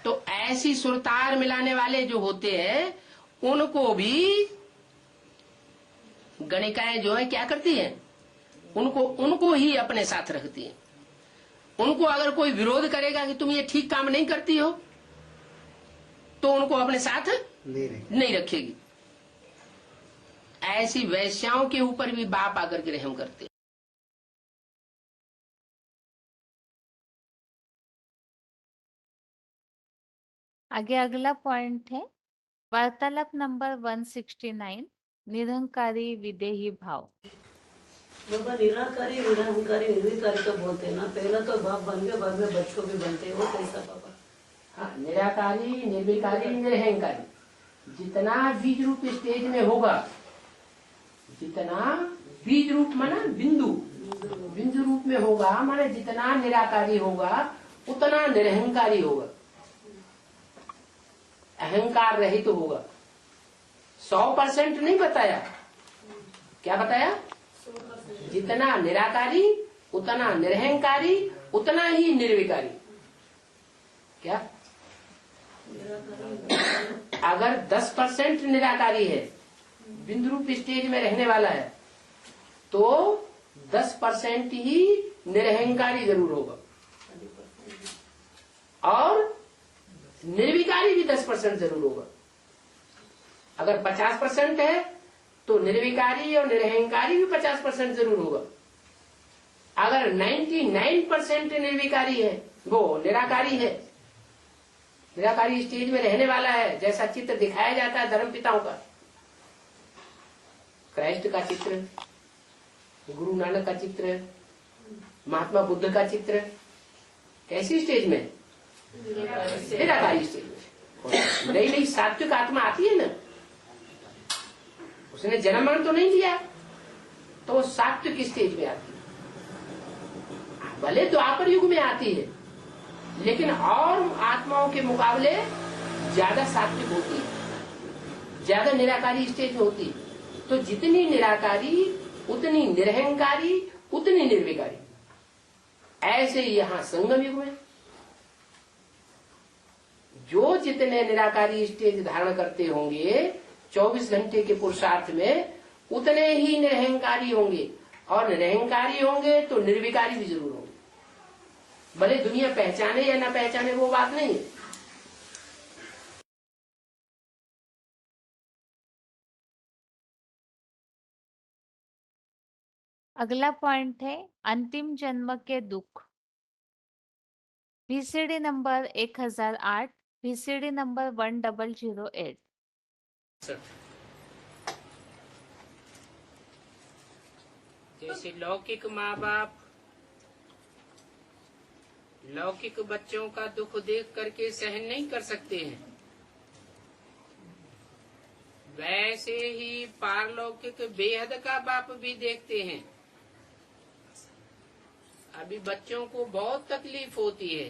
तो ऐसी सुरताल मिलाने वाले जो होते हैं, उनको भी गणिकाएं जो है क्या करती हैं? उनको ही अपने साथ रखती हैं। उनको अगर कोई विरोध करेगा कि तुम ये ठीक काम नहीं करती हो, तो उनको अपने साथ नहीं रखेगी। ऐसी वैश्याओं के ऊपर भी बाप आकर के रहम करते हैं। आगे अगला पॉइंट है वार्तालाप नंबर 169, निरहंकारी विदेही भाव। बाबा निराकारी, निरहंकारी, निर्विकारी तो बोलते हैं ना। पहला तो बाप बन गए, बाद में बच्चों भी बनते हैं। वो कैसा बाबा? हाँ, निराकारी, निर्विकारी, निरहंकारी जितना बीज रूप स्टेज में होगा, जितना बीज रूप माना बिंदु, बिंदु रूप में होगा माने जितना निराकारी होगा उतना निरहंकारी होगा, अहंकार रहित तो होगा। 100% नहीं बताया, क्या बताया? जितना निराकारी उतना निरहंकारी उतना ही निर्विकारी। क्या? अगर 10% निराकारी है, बिंदु रूप स्टेज में रहने वाला है, तो 10% ही निरहंकारी जरूर होगा और निर्विकारी भी 10% जरूर होगा। अगर 50% है तो निर्विकारी और निरहंकारी भी 50% जरूर होगा। अगर 99% निर्विकारी है, वो निराकारी है, निराकारी स्टेज में रहने वाला है, जैसा चित्र दिखाया जाता है धर्म पिताओं का, क्राइस्ट का चित्र, गुरु नानक का चित्र, महात्मा बुद्ध का चित्र, कैसी स्टेज में? निराकारी स्टेज में। नई नई सात्विक आत्मा आती है ना, उसने जन्म मरण तो नहीं लिया, तो वो सात्विक स्टेज में आती है। भले द्वापर युग में आती है, लेकिन और आत्माओं के मुकाबले ज्यादा सात्विक होती है, ज्यादा निराकारी स्टेज में होती है। तो जितनी निराकारी उतनी निरहंकारी उतनी निर्विकारी। ऐसे ही यहाँ संगम युग में जो जितने निराकारी स्टेज धारण करते होंगे 24 घंटे के पुरुषार्थ में, उतने ही निरहंकारी होंगे, और निरहंकारी होंगे तो निर्विकारी भी जरूर होंगे। भले दुनिया पहचाने या ना पहचाने वो बात नहीं है। अगला पॉइंट है अंतिम जन्म के दुख। VCD number 1008, VCD number 1008। जैसे लौकिक माँ बाप लौकिक बच्चों का दुख देख करके सहन नहीं कर सकते हैं, वैसे ही पारलौकिक बेहद का बाप भी देखते हैं। अभी बच्चों को बहुत तकलीफ होती है,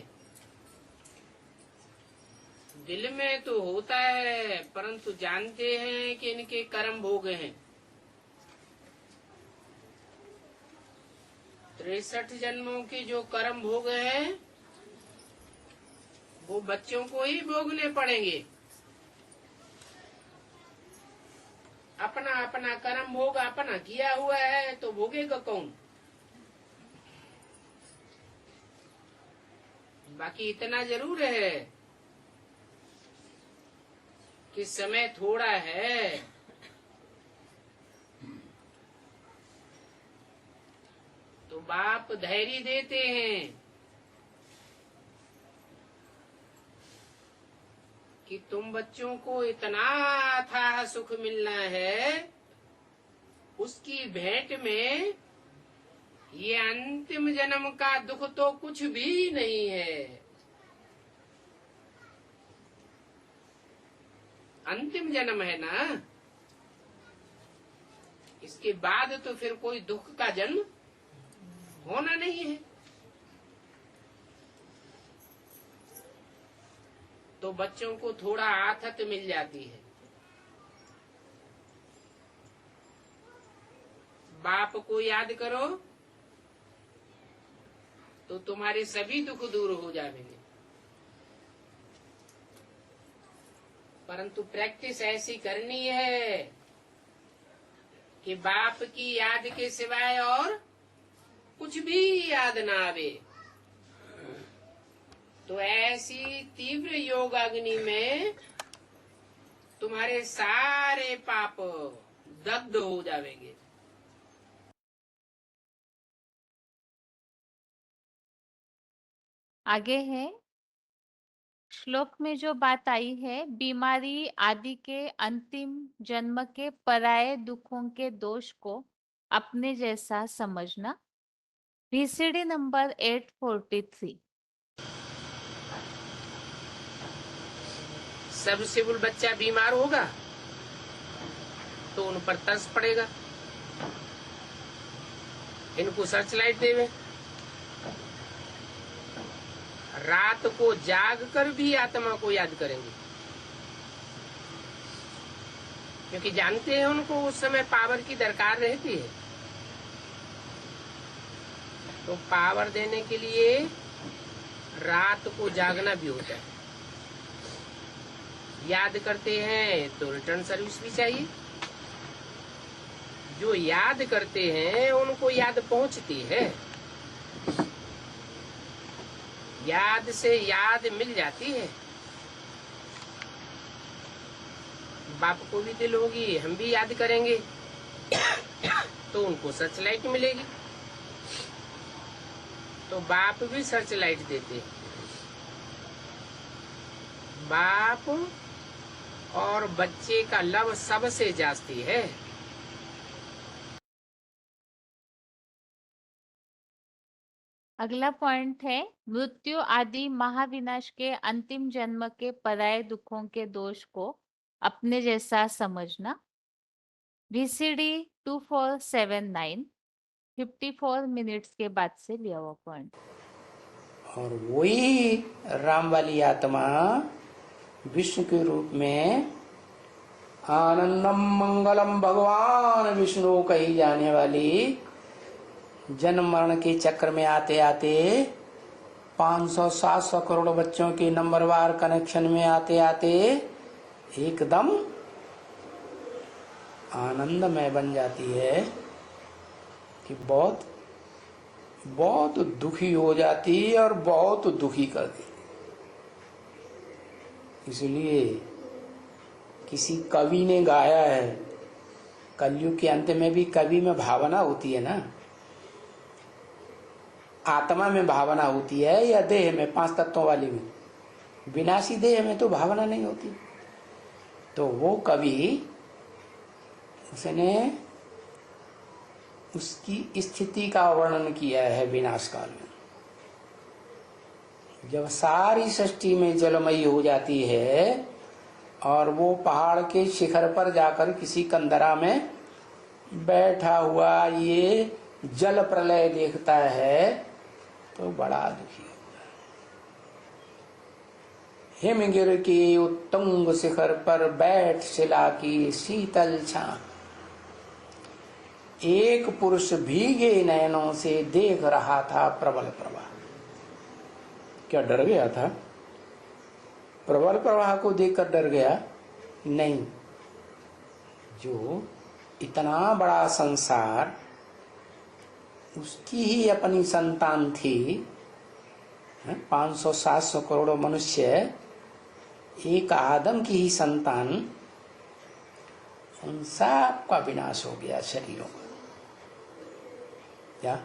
दिल में तो होता है, परंतु जानते हैं कि इनके कर्म भोग हैं। 63 जन्मों के जो कर्म भोग हैं वो बच्चों को ही भोगने पड़ेंगे। अपना अपना कर्म भोग अपना किया हुआ है तो भोगेगा कौन? बाकी इतना जरूर है कि समय थोड़ा है, तो बाप धैर्य देते हैं कि तुम बच्चों को इतना अथाह सुख मिलना है, उसकी भेंट में ये अंतिम जन्म का दुख तो कुछ भी नहीं है। अंतिम जन्म है ना, इसके बाद तो फिर कोई दुख का जन्म होना नहीं है। तो बच्चों को थोड़ा आथत मिल जाती है। बाप को याद करो तो तुम्हारे सभी दुख दूर हो जाएंगे। परंतु प्रैक्टिस ऐसी करनी है कि बाप की याद के सिवाय और कुछ भी याद ना आवे। तो ऐसी तीव्र योगाग्नि में तुम्हारे सारे पाप दग्ध हो जाएंगे। आगे है श्लोक में जो बात आई है, बीमारी आदि के अंतिम जन्म के पराये दुखों के दोष को अपने जैसा समझना। VCD number 843। सबसिबुल बच्चा बीमार होगा तो उन पर तरस पड़ेगा, इनको सर्च लाइट देवे। रात को जाग कर भी आत्मा को याद करेंगे, क्योंकि जानते हैं उनको उस समय पावर की दरकार रहती है। तो पावर देने के लिए रात को जागना भी होता है। याद करते हैं तो रिटर्न सर्विस भी चाहिए। जो याद करते हैं उनको याद पहुंचती है, याद से याद मिल जाती है। बाप को भी दिल होगी, हम भी याद करेंगे तो उनको सर्च लाइट मिलेगी। तो बाप भी सर्च लाइट देते, बाप और बच्चे का लव सबसे जास्ती है। अगला पॉइंट है मृत्यु आदि महाविनाश के अंतिम जन्म के पराये दुखों के दोष को अपने जैसा समझना। VCD 2479 54 मिनट्स के बाद से लिया हुआ पॉइंट। और वही राम वाली आत्मा विष्णु के रूप में आनंदम मंगलम भगवान विष्णु कही जाने वाली जन्म मरण के चक्र में आते आते 500-700 करोड़ बच्चों के नंबरवार कनेक्शन में आते आते एकदम आनंदमय बन जाती है कि बहुत बहुत दुखी हो जाती है और बहुत दुखी कर देती। इसलिए किसी कवि ने गाया है, कलयुग के अंत में भी कवि में भावना होती है ना, आत्मा में भावना होती है या देह में, 5 तत्वों वाली में। विनाशी देह में तो भावना नहीं होती। तो वो कवि उसने उसकी स्थिति का वर्णन किया है विनाश काल में, जब सारी सृष्टि में जलमयी हो जाती है और वो पहाड़ के शिखर पर जाकर किसी कंदरा में बैठा हुआ ये जल प्रलय देखता है तो बड़ा दुखी होता है। हिमगिर के उत्तुंग शिखर पर बैठ शिला की शीतल छां, एक पुरुष भीगे नयनों से देख रहा था प्रबल प्रवाह। क्या डर गया था? प्रबल प्रवाह को देखकर डर गया? नहीं। जो इतना बड़ा संसार, उसकी ही अपनी संतान थी, 500-700 करोड़ मनुष्य, एक आदम की ही संतान, उन सब का विनाश हो गया शरीरों का। क्या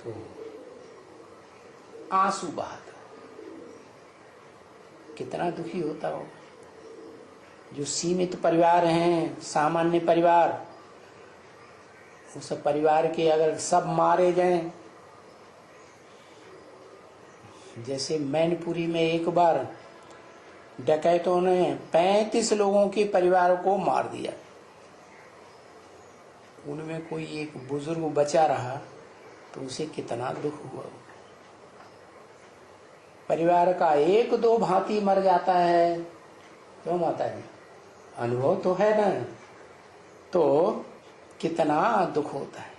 तो आंसू बहाता, कितना दुखी होता होगा। जो सीमित परिवार हैं, सामान्य परिवार, उस परिवार के अगर सब मारे जाएं, जैसे मैनपुरी में एक बार डकैतों ने 35 लोगों के परिवार को मार दिया, उनमें कोई एक बुजुर्ग बचा रहा तो उसे कितना दुख हुआ। परिवार का 1-2 भांति मर जाता है, क्यों माता है, अनुभव तो है ना, तो कितना दुख होता है।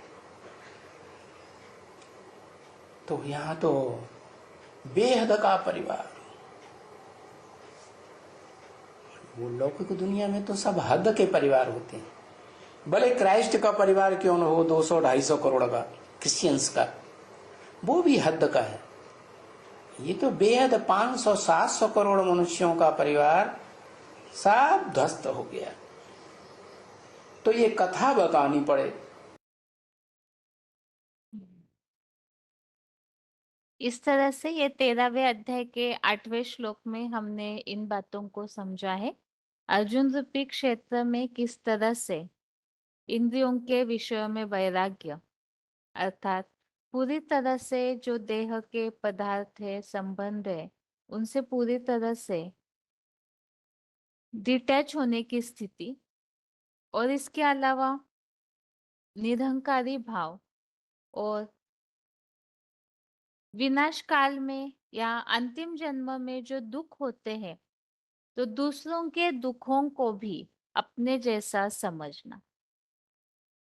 तो यहाँ तो बेहद का परिवार, वो लौकिक दुनिया में तो सब हद के परिवार होते हैं। भले क्राइस्ट का परिवार क्यों न हो, 200-250 करोड़ का, क्रिश्चियंस का, वो भी हद का है। ये तो बेहद 500-700 करोड़ मनुष्यों का परिवार सब ध्वस्त हो गया। तो ये कथा बतानी पड़े। इस तरह से ये 13वें अध्याय के 8वें श्लोक में हमने इन बातों को समझा है। अर्जुन रूपी क्षेत्र में किस तरह से इंद्रियों के विषयों में वैराग्य, अर्थात पूरी तरह से जो देह के पदार्थ है, संबंध है, उनसे पूरी तरह से डिटैच होने की स्थिति, और इसके अलावा निरहंकारी भाव और विनाश काल में या अंतिम जन्म में जो दुख होते हैं, तो दूसरों के दुखों को भी अपने जैसा समझना।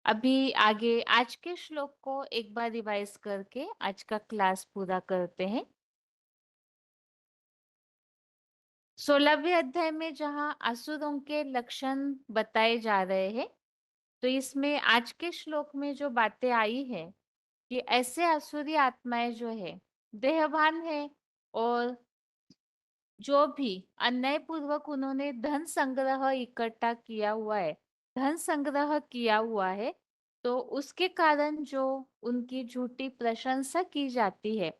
अभी आगे आज के श्लोक को एक बार रिवाइज करके आज का क्लास पूरा करते हैं। 16वें अध्याय में जहां असुरों के लक्षण बताए जा रहे हैं, तो इसमें आज के श्लोक में जो बातें आई है कि ऐसे असुरी आत्माएं जो है देहवान है, और जो भी अन्यायपूर्वक उन्होंने धन संग्रह इकट्ठा किया हुआ है, धन संग्रह किया हुआ है, तो उसके कारण जो उनकी झूठी प्रशंसा की जाती है,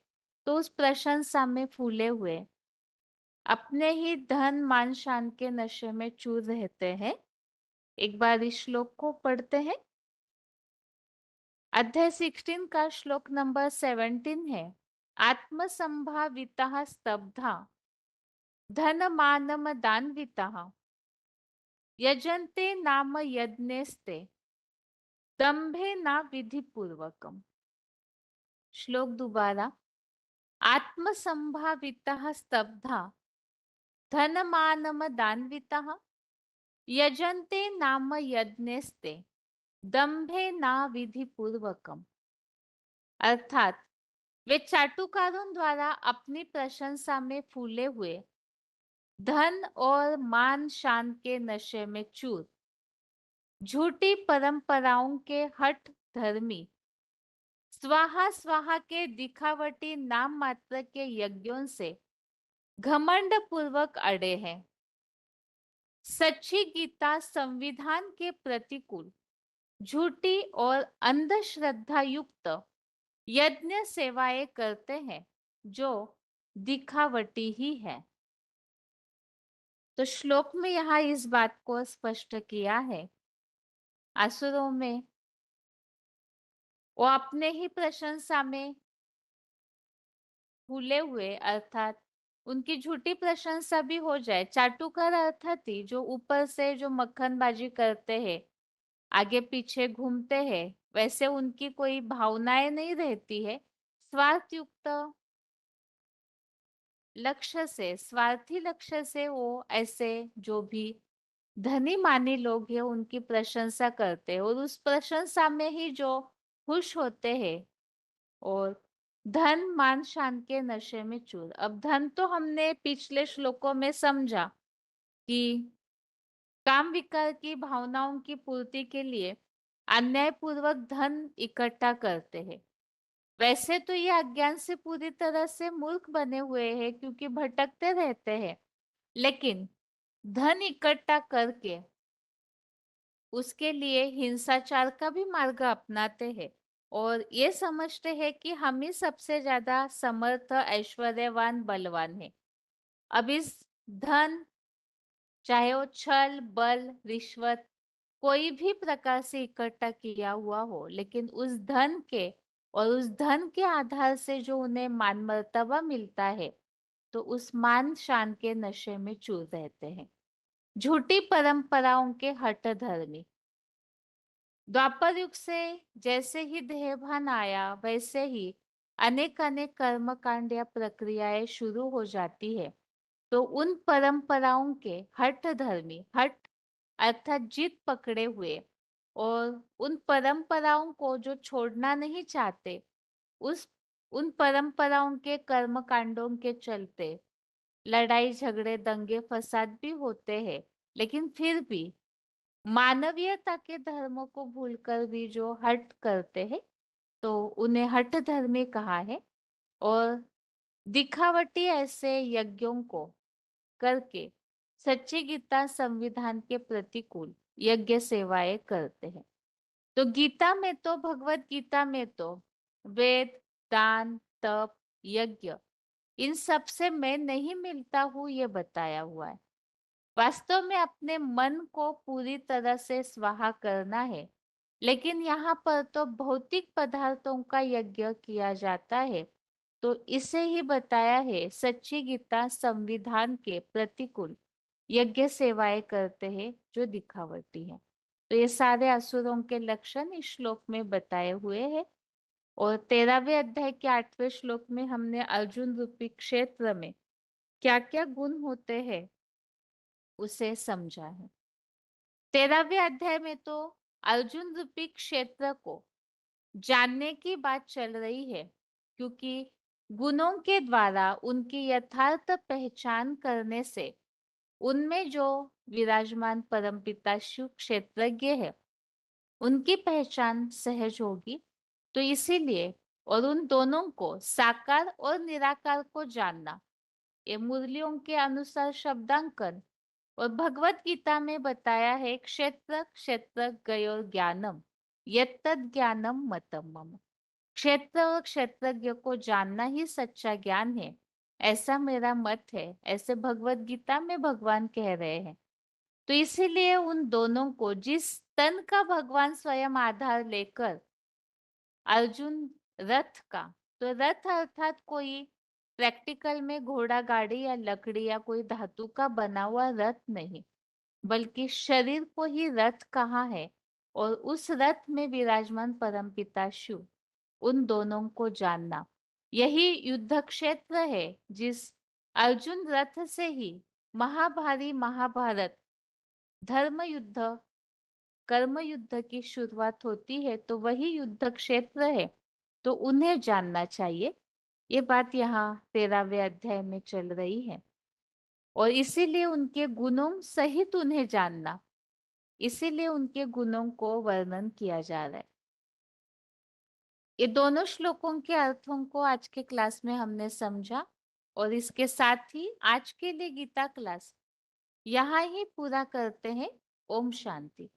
तो उस प्रशंसा में फूले हुए अपने ही धन मान शान के नशे में चूर रहते हैं। एक बार इस श्लोक को पढ़ते हैं। अध्याय 16 का श्लोक नंबर 17 है। आत्मसंभाविता स्तब्धा धन मानम दान्विता यजन्ते नाम यज्ञस्ते दंभे ना विधि पूर्वकम। श्लोक दोबारा। आत्मसंभाविता स्तब्धा धन मानम दान्विता यजन्ते नाम यज्ञस्ते दंभे ना विधि पूर्वकम। अर्थात वे चाटुकारों द्वारा अपनी प्रशंसा में फूले हुए धन और मान शान के नशे में चूर, झूठी परंपराओं के हठ धर्मी, स्वाहा स्वाहा के दिखावटी नाम मात्र के यज्ञों से घमंड पूर्वक अड़े हैं। सच्ची गीता संविधान के प्रतिकूल झूठी और अंधश्रद्धा युक्त यज्ञ सेवाएं करते हैं जो दिखावटी ही है। तो श्लोक में यहाँ इस बात को स्पष्ट किया है, असुरों में वो अपने ही प्रशंसा में फूले हुए, अर्थात उनकी झूठी प्रशंसा भी हो जाए। चाटुकार अर्थात ही जो ऊपर से जो मक्खनबाजी करते हैं, आगे पीछे घूमते हैं, वैसे उनकी कोई भावनाएं नहीं रहती है। स्वार्थ युक्त लक्ष्य से, स्वार्थी लक्ष्य से वो ऐसे जो भी धनी मानी लोग हैं उनकी प्रशंसा करते हैं, और उस प्रशंसा में ही जो खुश होते हैं और धन मान शान के नशे में चूर। अब धन तो हमने पिछले श्लोकों में समझा कि काम विकार की भावनाओं की पूर्ति के लिए अन्यायपूर्वक धन इकट्ठा करते हैं। वैसे तो ये अज्ञान से पूरी तरह से मूर्ख बने हुए हैं, क्योंकि भटकते रहते हैं, लेकिन धन इकट्ठा करके उसके लिए हिंसाचार का भी मार्ग अपनाते हैं, और ये समझते हैं कि हम ही सबसे ज्यादा समर्थ, ऐश्वर्यवान, बलवान है। अब इस धन, चाहे वो छल, बल, रिश्वत, कोई भी प्रकार से इकट्ठा किया हुआ हो, लेकिन उस धन के और उस धन के आधार से जो उन्हें मान मर्तबा मिलता है, तो उस मान शान के नशे में चूर रहते हैं। झूठी परंपराओं के हठ धर्मी। द्वापर युग से जैसे ही देहभान आया, वैसे ही अनेक अनेक कर्म कांड या प्रक्रियाएं शुरू हो जाती है। तो उन परंपराओं के हठ धर्मी, हठ अर्थात जिद पकड़े हुए, और उन परंपराओं को जो छोड़ना नहीं चाहते, उस उन परंपराओं के कर्म कांडों के चलते लड़ाई झगड़े दंगे फसाद भी होते हैं, लेकिन फिर भी मानवीयता के धर्मों को भूलकर भी जो हट करते हैं, तो उन्हें हठ धर्मी कहा है। और दिखावटी ऐसे यज्ञों को करके सच्ची गीता संविधान के प्रतिकूल यज्ञ सेवाएं करते हैं। तो गीता में तो, भगवत गीता में तो वेद, दान, तप, यज्ञ, इन सब से मैं नहीं मिलता हूँ ये बताया हुआ है। वास्तव में अपने मन को पूरी तरह से स्वाहा करना है, लेकिन यहाँ पर तो भौतिक पदार्थों का यज्ञ किया जाता है, तो इसे ही बताया है सच्ची गीता संविधान के प्रतिकूल यज्ञ सेवाएं करते हैं जो दिखावटी है। तो ये सारे असुरों के लक्षण इस श्लोक में बताए हुए हैं। और 13वें अध्याय के 8वें श्लोक में हमने अर्जुन रूपी क्षेत्र में क्या क्या गुण होते हैं उसे समझा है। 13वें अध्याय में तो अर्जुन रूपी क्षेत्र को जानने की बात चल रही है, क्योंकि गुणों के द्वारा उनकी यथार्थ पहचान करने से उनमें जो विराजमान परमपिता शिव क्षेत्रज्ञ है उनकी पहचान सहज होगी। तो इसीलिए और उन दोनों को साकार और निराकार को जानना, ये मुरलियों के अनुसार शब्दांकन और भगवत गीता में बताया है क्षेत्र क्षेत्र गयोर ज्ञानम यत्तद ज्ञानम मतम मम। क्षेत्र और क्षेत्रज्ञ को जानना ही सच्चा ज्ञान है, ऐसा मेरा मत है, ऐसे भगवत गीता में भगवान कह रहे हैं। तो इसीलिए उन दोनों को जिस तन का भगवान स्वयं आधार लेकर अर्जुन रथ का, तो रथ अर्थात कोई प्रैक्टिकल में घोड़ा गाड़ी या लकड़ी या कोई धातु का बना हुआ रथ नहीं, बल्कि शरीर को ही रथ कहा है। और उस रथ में विराजमान परमपिता शिव, उन दोनों को जानना यही युद्ध क्षेत्र है। जिस अर्जुन रथ से ही महाभारी महाभारत धर्म युद्ध कर्म युद्ध की शुरुआत होती है, तो वही युद्ध क्षेत्र है, तो उन्हें जानना चाहिए। ये बात यहाँ 13वें अध्याय में चल रही है। और इसीलिए उनके गुणों सहित उन्हें जानना, इसीलिए उनके गुणों को वर्णन किया जा रहा है। ये दोनों श्लोकों के अर्थों को आज के क्लास में हमने समझा, और इसके साथ ही आज के लिए गीता क्लास यहाँ ही पूरा करते हैं। ओम शांति।